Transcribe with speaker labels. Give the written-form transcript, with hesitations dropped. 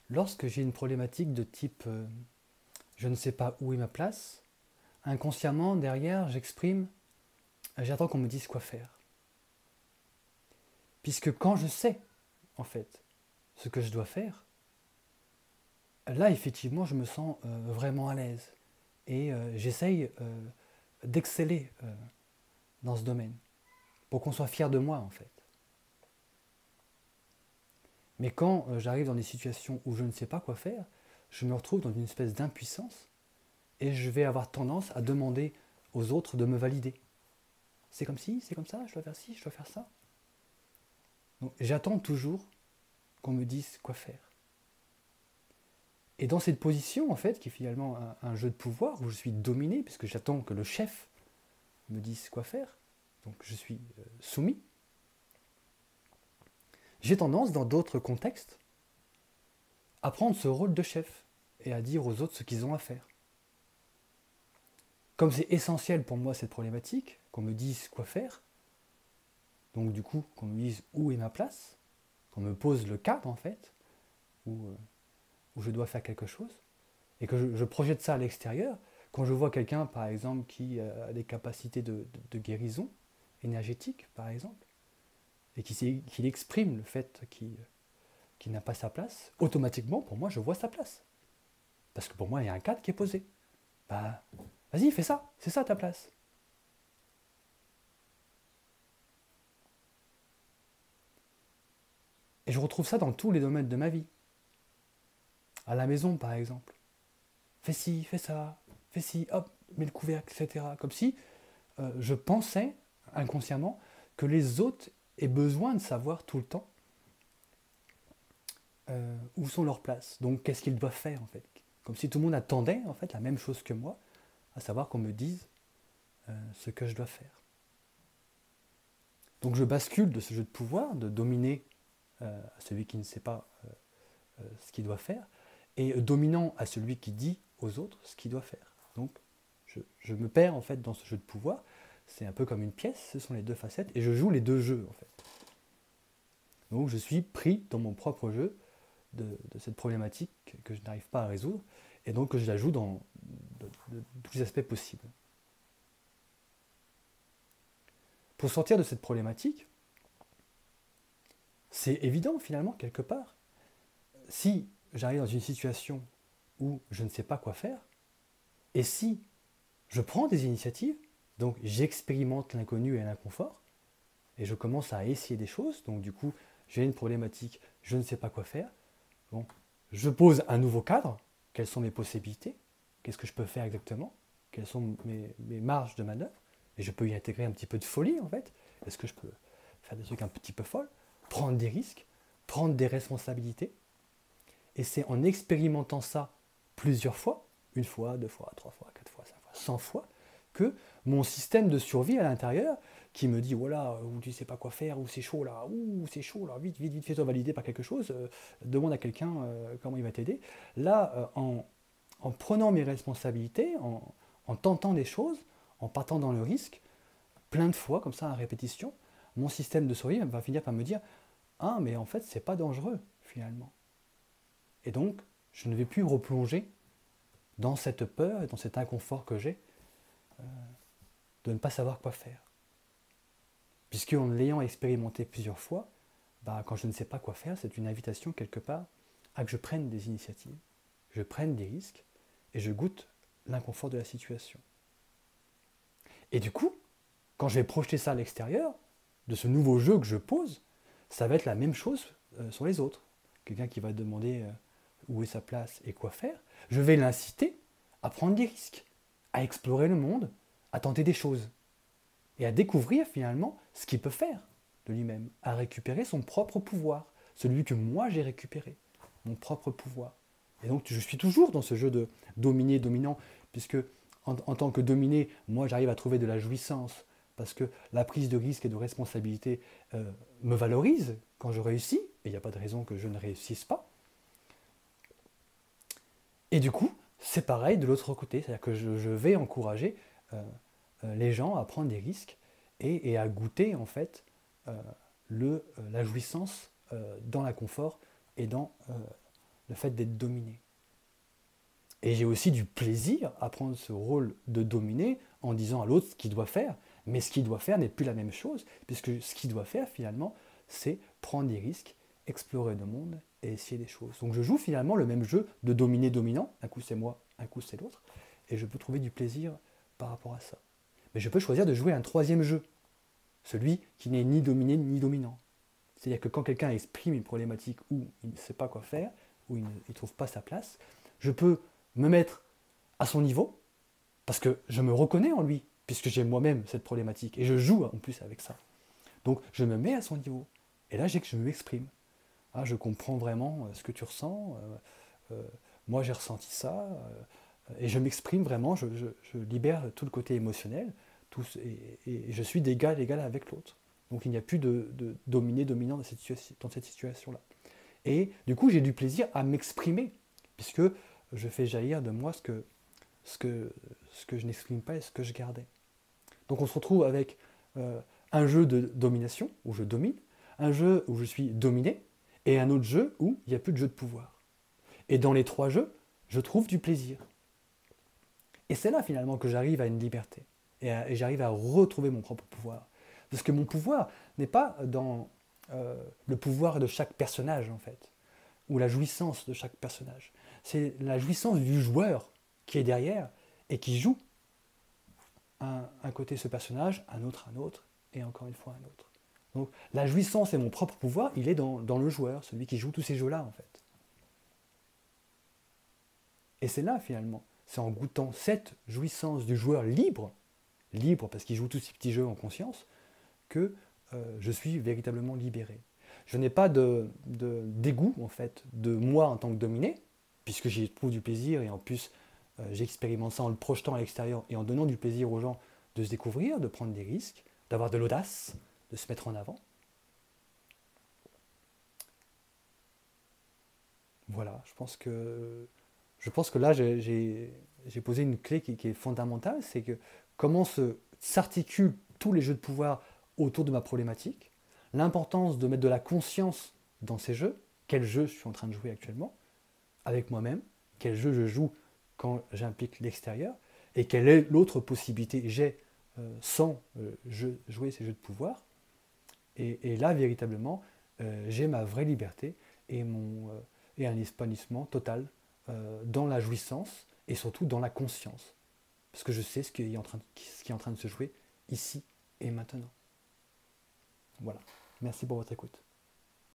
Speaker 1: Lorsque j'ai une problématique de type je ne sais pas où est ma place, inconsciemment derrière j'exprime j'attends qu'on me dise quoi faire. Puisque quand je sais en fait ce que je dois faire, là effectivement je me sens vraiment à l'aise et j'essaye d'exceller dans ce domaine pour qu'on soit fier de moi en fait. Mais quand j'arrive dans des situations où je ne sais pas quoi faire, je me retrouve dans une espèce d'impuissance et je vais avoir tendance à demander aux autres de me valider. C'est comme ci, c'est comme ça, je dois faire ci, je dois faire ça. Donc j'attends toujours qu'on me dise quoi faire. Et dans cette position, en fait, qui est finalement un jeu de pouvoir, où je suis dominé, puisque j'attends que le chef me dise quoi faire, donc je suis soumis, j'ai tendance, dans d'autres contextes, à prendre ce rôle de chef et à dire aux autres ce qu'ils ont à faire. Comme c'est essentiel pour moi cette problématique, qu'on me dise quoi faire, donc du coup qu'on me dise où est ma place, qu'on me pose le cadre en fait, où je dois faire quelque chose, et que je projette ça à l'extérieur, quand je vois quelqu'un par exemple qui a des capacités de guérison énergétique par exemple, et qui exprime le fait qu'il n'a pas sa place, automatiquement pour moi je vois sa place. Parce que pour moi il y a un cadre qui est posé. Bah, vas-y, fais ça, c'est ça ta place. Et je retrouve ça dans tous les domaines de ma vie. À la maison, par exemple. Fais ci, fais ça, fais ci, hop, mets le couvercle, etc. Comme si je pensais inconsciemment que les autres aient besoin de savoir tout le temps où sont leurs places. Donc, qu'est-ce qu'ils doivent faire, en fait. Comme si tout le monde attendait, en fait, la même chose que moi, à savoir qu'on me dise ce que je dois faire. Donc, je bascule de ce jeu de pouvoir, de dominer celui qui ne sait pas ce qu'il doit faire, et dominant à celui qui dit aux autres ce qu'il doit faire. Donc, je me perds en fait dans ce jeu de pouvoir. C'est un peu comme une pièce, ce sont les deux facettes, et je joue les deux jeux en fait. Donc, je suis pris dans mon propre jeu de cette problématique que je n'arrive pas à résoudre, et donc que je la joue dans tous les aspects possibles. Pour sortir de cette problématique, c'est évident finalement quelque part. Si j'arrive dans une situation où je ne sais pas quoi faire, et si je prends des initiatives, donc j'expérimente l'inconnu et l'inconfort, et je commence à essayer des choses, donc du coup j'ai une problématique, je ne sais pas quoi faire, bon, je pose un nouveau cadre, quelles sont mes possibilités, qu'est-ce que je peux faire exactement, quelles sont mes marges de manœuvre, et je peux y intégrer un petit peu de folie en fait, est-ce que je peux faire des trucs un petit peu folles, prendre des risques, prendre des responsabilités, et c'est en expérimentant ça plusieurs fois, une fois, deux fois, trois fois, quatre fois, cinq fois, 100 fois, que mon système de survie à l'intérieur, qui me dit, voilà, ou tu sais pas quoi faire, ou c'est chaud là, vite, vite, vite, fais-toi valider par quelque chose, demande à quelqu'un comment il va t'aider. Là, en prenant mes responsabilités, en tentant des choses, en partant dans le risque, plein de fois, comme ça, à répétition, mon système de survie va finir par me dire, ah, mais en fait, c'est pas dangereux, finalement. Et donc, je ne vais plus replonger dans cette peur et dans cet inconfort que j'ai de ne pas savoir quoi faire. Puisque en l'ayant expérimenté plusieurs fois, bah, quand je ne sais pas quoi faire, c'est une invitation quelque part à que je prenne des initiatives, je prenne des risques et je goûte l'inconfort de la situation. Et du coup, quand je vais projeter ça à l'extérieur, de ce nouveau jeu que je pose, ça va être la même chose sur les autres. Quelqu'un qui va demander où est sa place et quoi faire, je vais l'inciter à prendre des risques, à explorer le monde, à tenter des choses et à découvrir finalement ce qu'il peut faire de lui-même, à récupérer son propre pouvoir, celui que moi j'ai récupéré, mon propre pouvoir. Et donc je suis toujours dans ce jeu de dominer-dominant, puisque en tant que dominé, moi j'arrive à trouver de la jouissance, parce que la prise de risque et de responsabilité me valorise quand je réussis, et il n'y a pas de raison que je ne réussisse pas. Et du coup, c'est pareil de l'autre côté, c'est-à-dire que je vais encourager les gens à prendre des risques et à goûter en fait la jouissance dans l'inconfort et dans le fait d'être dominé. Et j'ai aussi du plaisir à prendre ce rôle de dominé en disant à l'autre ce qu'il doit faire, mais ce qu'il doit faire n'est plus la même chose, puisque ce qu'il doit faire finalement, c'est prendre des risques, explorer le monde et essayer des choses. Donc je joue finalement le même jeu de dominé-dominant, un coup c'est moi, un coup c'est l'autre, et je peux trouver du plaisir par rapport à ça. Mais je peux choisir de jouer un troisième jeu, celui qui n'est ni dominé ni dominant. C'est-à-dire que quand quelqu'un exprime une problématique où il ne sait pas quoi faire, où il ne trouve pas sa place, je peux me mettre à son niveau, parce que je me reconnais en lui, puisque j'ai moi-même cette problématique, et je joue en plus avec ça. Donc je me mets à son niveau, et là je m'exprime. Ah, je comprends vraiment ce que tu ressens, moi j'ai ressenti ça, et je m'exprime vraiment, je libère tout le côté émotionnel, et je suis d'égal à égal avec l'autre. Donc il n'y a plus de dominé-dominant dans cette situation-là. Et du coup j'ai du plaisir à m'exprimer, puisque je fais jaillir de moi ce que je n'exprime pas et ce que je gardais. Donc on se retrouve avec un jeu de domination, où je domine, un jeu où je suis dominé, et un autre jeu où il n'y a plus de jeu de pouvoir. Et dans les trois jeux, je trouve du plaisir. Et c'est là finalement que j'arrive à une liberté, et j'arrive à retrouver mon propre pouvoir. Parce que mon pouvoir n'est pas dans le pouvoir de chaque personnage en fait, ou la jouissance de chaque personnage. C'est la jouissance du joueur qui est derrière et qui joue un côté ce personnage, un autre, et encore une fois un autre. Donc la jouissance et mon propre pouvoir, il est dans le joueur, celui qui joue tous ces jeux-là en fait. Et c'est là finalement, c'est en goûtant cette jouissance du joueur libre parce qu'il joue tous ces petits jeux en conscience, que je suis véritablement libéré. Je n'ai pas de dégoût en fait de moi en tant que dominé, puisque j'y trouve du plaisir et en plus j'expérimente ça en le projetant à l'extérieur et en donnant du plaisir aux gens de se découvrir, de prendre des risques, d'avoir de l'audace, de se mettre en avant. Voilà, je pense que là j'ai posé une clé qui est fondamentale, c'est que comment s'articulent tous les jeux de pouvoir autour de ma problématique, l'importance de mettre de la conscience dans ces jeux, quel jeu je suis en train de jouer actuellement, avec moi-même, quel jeu je joue quand j'implique l'extérieur, et quelle est l'autre possibilité j'ai sans jouer ces jeux de pouvoir. Et là, véritablement, j'ai ma vraie liberté et un épanouissement total dans la jouissance et surtout dans la conscience. Parce que je sais ce qui est en train de se jouer ici et maintenant. Voilà. Merci pour votre écoute.